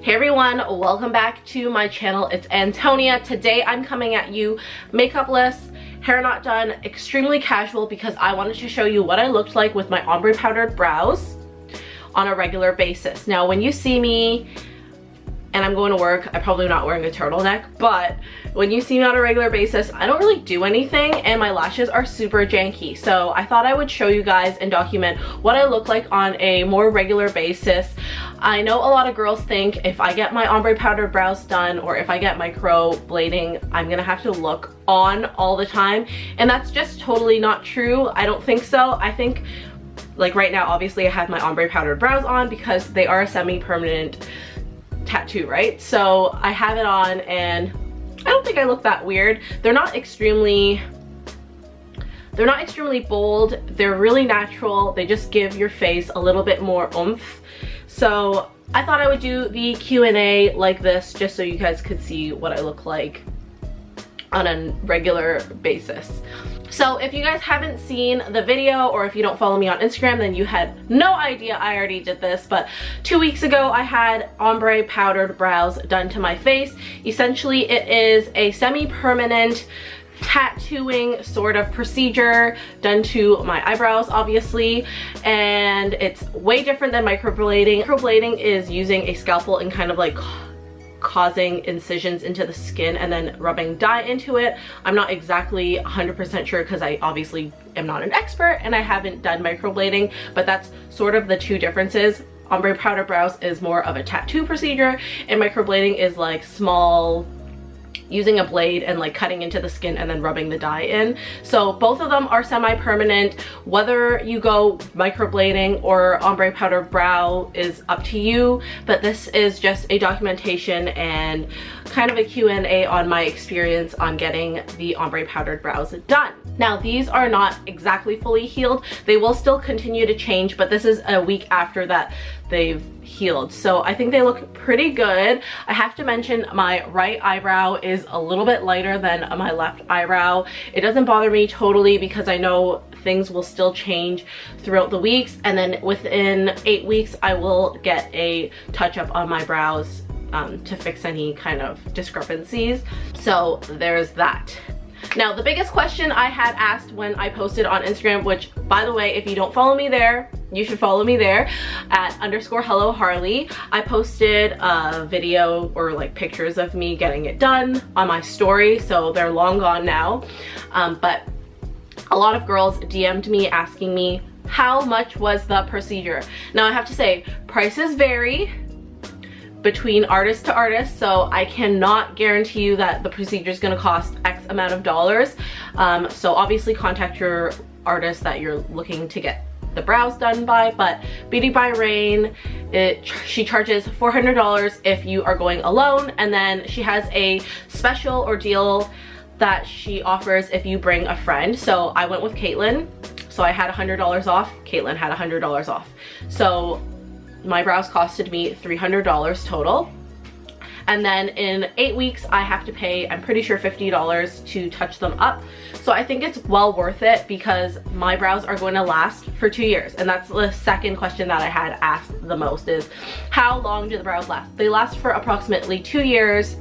Hey everyone, welcome back to my channel. It's Antonia. Today I'm coming at you makeupless, hair not done, extremely casual, because I wanted to show you what I looked like with my ombre powdered brows on a regular basis. Now when you see me and I'm going to work, I'm probably not wearing a turtleneck, but when you see me on a regular basis, I don't really do anything and my lashes are super janky. So I thought I would show you guys and document what I look like on a more regular basis. I know a lot of girls think if I get my ombre powdered brows done or if I get microblading, I'm gonna have to look on all the time. And that's just totally not true. I don't think so. I think, like right now, obviously I have my ombre powdered brows on because they are a semi-permanent tattoo, right? So I have it on and I don't think I look that weird. They're not extremely bold. They're really natural. They just give your face a little bit more oomph. So I thought I would do the Q&A like this just so you guys could see what I look like on a regular basis. So if you guys haven't seen the video or if you don't follow me on Instagram, then you had no idea I already did this. But 2 weeks ago I had ombre powdered brows done to my face. Essentially it is a semi-permanent tattooing sort of procedure done to my eyebrows, obviously, and it's way different than microblading. Microblading is using a scalpel and kind of like causing incisions into the skin and then rubbing dye into it. I'm not exactly 100% sure because I obviously am not an expert and I haven't done microblading, but that's sort of the two differences. Ombre powder brows is more of a tattoo procedure and microblading is like small, using a blade and like cutting into the skin and then rubbing the dye in. So both of them are semi-permanent. Whether you go microblading or ombre powder brow is up to you, but this is just a documentation and kind of a Q&A on my experience on getting the ombre powdered brows done. Now these are not exactly fully healed. They will still continue to change, but this is a week after that they've healed. So I think they look pretty good. I have to mention my right eyebrow is a little bit lighter than my left eyebrow. It doesn't bother me totally because I know things will still change throughout the weeks, and then within 8 weeks I will get a touch-up on my brows to fix any kind of discrepancies. So there's that. Now the biggest question I had asked when I posted on Instagram, which by the way, if you don't follow me there, you should follow me there at _HelloHarley. I posted a video or like pictures of me getting it done on my story, so they're long gone now. But a lot of girls DM'd me asking me how much was the procedure. Now I have to say, prices vary between artist to artist, so I cannot guarantee you that the procedure is going to cost X amount of dollars. So obviously contact your artist that you're looking to get the brows done by. But Beauty by Rain, she charges $400 if you are going alone, and then she has a special or deal that she offers if you bring a friend. So I went with Caitlin, so I had $100 off. Caitlin had $100 off. So my brows costed me $300 total. And then in 8 weeks I have to pay, I'm pretty sure, $50 to touch them up. So I think it's well worth it because my brows are going to last for 2 years. And that's the second question that I had asked the most, is how long do the brows last? They last for approximately 2 years.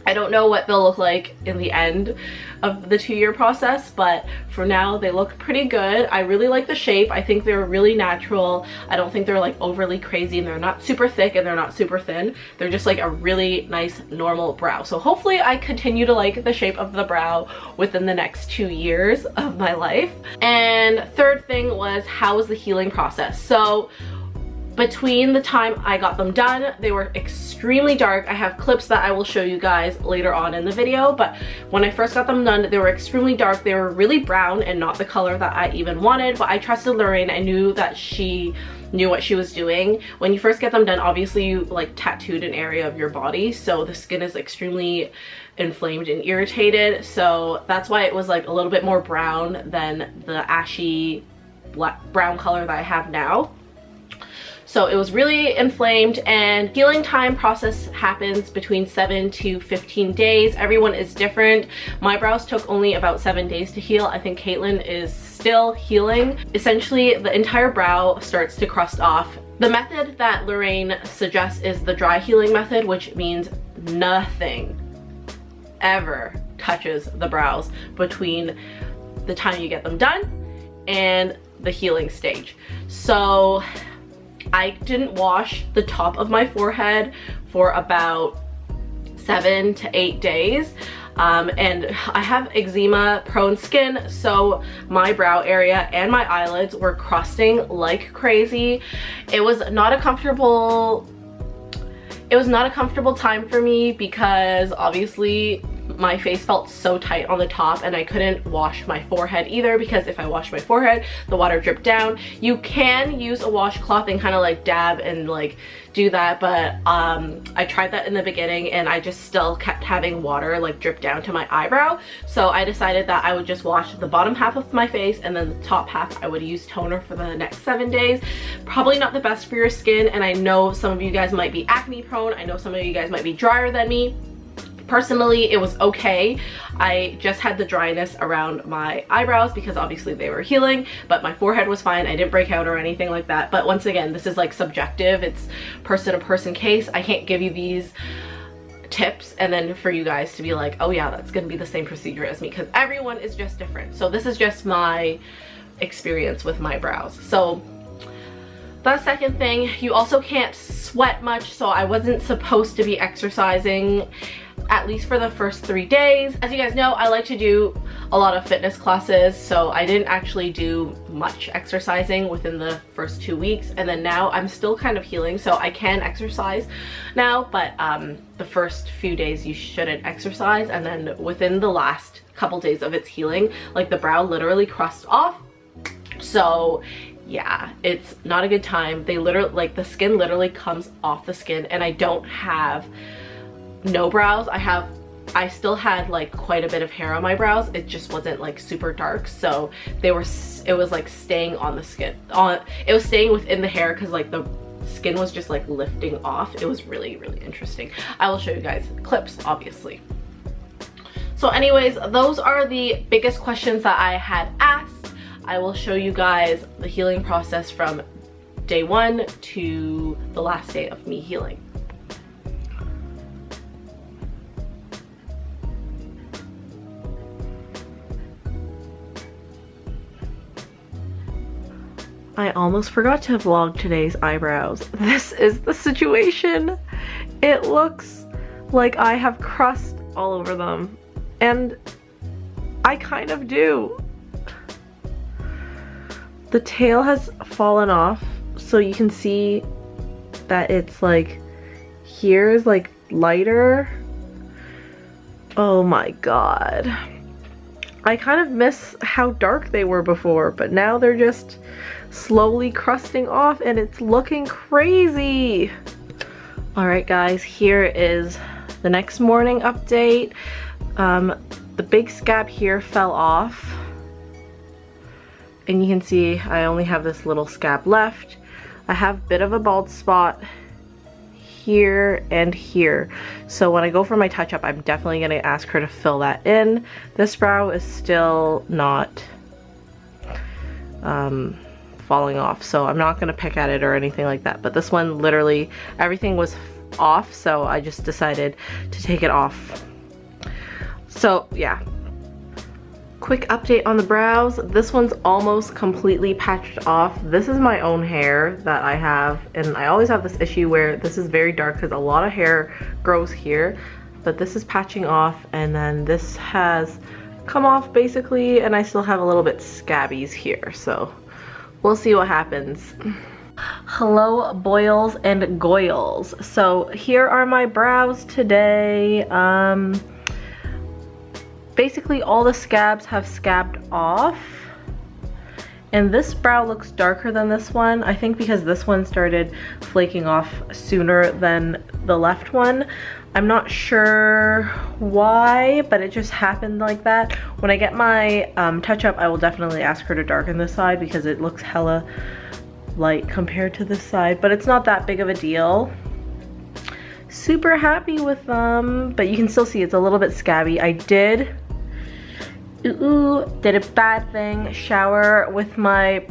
I don't know what they'll look like in the end of the 2-year process, but for now they look pretty good. I really like the shape. I think they're really natural. I don't think they're like overly crazy, and they're not super thick and they're not super thin. They're just like a really nice normal brow. So hopefully I continue to like the shape of the brow within the next 2 years of my life. And third thing was, how was the healing process? So between the time I got them done, they were extremely dark. I have clips that I will show you guys later on in the video, but when I first got them done, they were extremely dark. They were really brown and not the color that I even wanted, but I trusted Lorraine. I knew that she knew what she was doing. When you first get them done, obviously you like tattooed an area of your body, so the skin is extremely inflamed and irritated. So that's why it was like a little bit more brown than the ashy black brown color that I have now. So it was really inflamed, and healing time process happens between 7 to 15 days. Everyone is different. My brows took only about 7 days to heal. I think Caitlin is still healing. Essentially, the entire brow starts to crust off The method that Lorraine suggests is the dry healing method, which means nothing ever touches the brows between the time you get them done and the healing stage. So I didn't wash the top of my forehead for about 7 to 8 days. And I have eczema prone skin, so my brow area and my eyelids were crusting like crazy. It was not a comfortable time for me because obviously my face felt so tight on the top, and I couldn't wash my forehead either because if I washed my forehead, the water dripped down. You can use a washcloth and kind of like dab and like do that, but I tried that in the beginning and I just still kept having water like drip down to my eyebrow. So I decided that I would just wash the bottom half of my face, and then the top half I would use toner for the next 7 days. Probably not the best for your skin, and I know some of you guys might be acne prone. I know some of you guys might be drier than me. Personally, it was okay. I just had the dryness around my eyebrows because obviously they were healing, but my forehead was fine. I didn't break out or anything like that. But once again, this is like subjective. It's person to person case. I can't give you these tips and then for you guys to be like, oh yeah, that's gonna be the same procedure as me, because everyone is just different. So this is just my experience with my brows. So the second thing, you also can't sweat much, so I wasn't supposed to be exercising at least for the first 3 days. As you guys know, I like to do a lot of fitness classes, so I didn't actually do much exercising within the first 2 weeks, and then now I'm still kind of healing, so I can exercise now, but the first few days you shouldn't exercise, and then within the last couple days of its healing, like the brow literally crust off. So yeah, it's not a good time. They literally, like the skin literally comes off the skin, and I don't have no brows. I still had like quite a bit of hair on my brows. It just wasn't like super dark, so it was like staying on the skin. It was staying within the hair because like the skin was just like lifting off. It was really, really interesting. I will show you guys clips, obviously. So anyways, those are the biggest questions that I had asked. I will show you guys the healing process from day 1 to the last day of me healing. I almost forgot to vlog today's eyebrows. This is the situation. It looks like I have crust all over them, and I kind of do. The tail has fallen off, so you can see that it's like, here is like lighter. Oh my god. I kind of miss how dark they were before, but now they're just slowly crusting off and it's looking crazy. Alright guys, here is the next morning update. The big scab here fell off, and you can see I only have this little scab left. I have a bit of a bald spot here and here, so when I go for my touch-up, I'm definitely going to ask her to fill that in. This brow is still not falling off, so I'm not going to pick at it or anything like that, but this one literally everything was off, so I just decided to take it off. So yeah, quick update on the brows. This one's almost completely patched off. This is my own hair that I have, and I always have this issue where this is very dark because a lot of hair grows here, but this is patching off, and then this has come off basically, and I still have a little bit scabbies here, so we'll see what happens. Hello boils and goils. So here are my brows today. Basically all the scabs have scabbed off, and this brow looks darker than this one. I think because this one started flaking off sooner than the left one. I'm not sure why, but it just happened like that. When I get my touch-up, I will definitely ask her to darken this side because it looks hella light compared to this side, but it's not that big of a deal. Super happy with them, but you can still see it's a little bit scabby. I did a bad thing, shower with my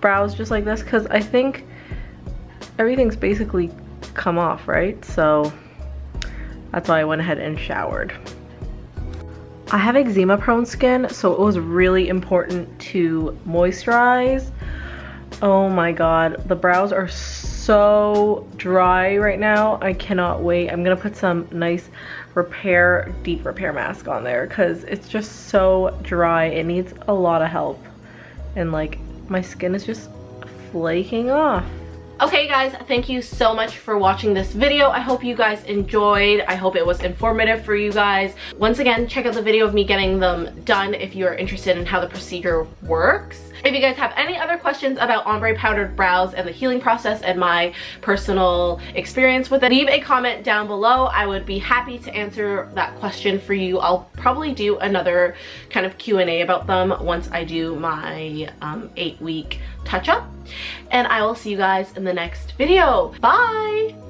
brows just like this, because I think everything's basically come off, right? So that's why I went ahead and showered. I have eczema prone skin, so it was really important to moisturize. Oh my god, the brows are so dry right now. I cannot wait. I'm gonna put some nice deep repair mask on there because it's just so dry. It needs a lot of help, and like my skin is just flaking off. Okay guys, thank you so much for watching this video. I hope you guys enjoyed. I hope it was informative for you guys. Once again, check out the video of me getting them done if you're interested in how the procedure works. If you guys have any other questions about ombre powdered brows and the healing process and my personal experience with it, leave a comment down below. I would be happy to answer that question for you. I'll probably do another kind of Q&A about them once I do my 8-week touch-up. And I will see you guys in the next video. Bye!